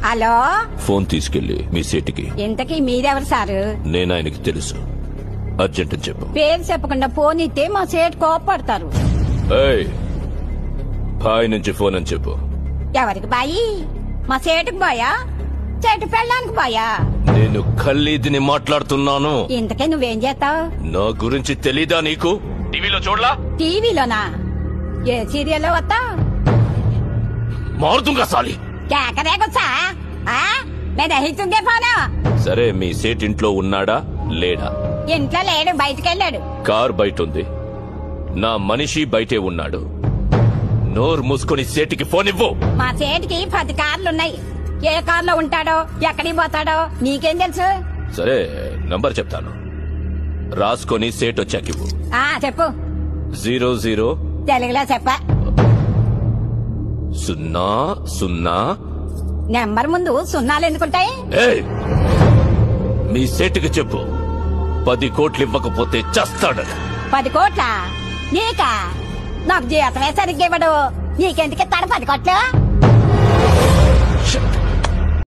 Hello, phone తీసుకెళ్లి మీ సేటికి. ఇంతకీ మీరెవరు సారు? నేను ఆయనకి తెలుసు. అర్జెంట్ అని చెప్పు. పేరు చెప్పకుండా ఫోన్ ఇస్తే మా సేటు కోపడతారు. బాయ్ నుంచి ఫోన్ అని చెప్పు. ఎవరికి బాయి? మా సేటుకు బాయా, చెట్టు పెళ్ళడానికి బాయా? నేను ఖల్లీదిని మాట్లాడుతున్నాను. ఇంతకే నువ్వేం చేస్తావు? నా గురించి తెలీదా నీకు? టీవీలో చూడలా? టీవీలోనా? ఏ సీరియల్లో వస్తా? మారుతుంగా సాలి. కేకరేకొచ్చా? మెదహితుందే పోనా? సరే, మీ సేట్ ఇంట్లో ఉన్నాడా లేడా? ఇంట్లో లేడు, బయటకెళ్ళాడు. కార్ బయట ఉంది, నా మనిషి బయటే ఉన్నాడు. నోరు మూసుకొని సేటికి ఫోన్ ఇవ్వు. మా సేటికి 10 కార్లున్నాయి. ఏ కార్లో ఉంటాడో, ఎక్కడికి పోతాడో నీకేం తెలుసు? సరే, నంబర్ చెప్తాను, రాసుకొని సేట్ వచ్చాక ఇవ్వు. చెప్పు. 00 తెలుగులో చెప్ప. 00. నెంబర్ ముందు సున్నాలు ఎందుకుంటాయి? మీ సేటుకి చెప్పు, 10 కోట్లు ఇవ్వకపోతే చస్తాడు. 10 కోట్ల? నీకా? నాకు జీతమే సరిగ్గా ఇవ్వడు. నీకెందుకు ఇస్తాడు 10 కోట్లు?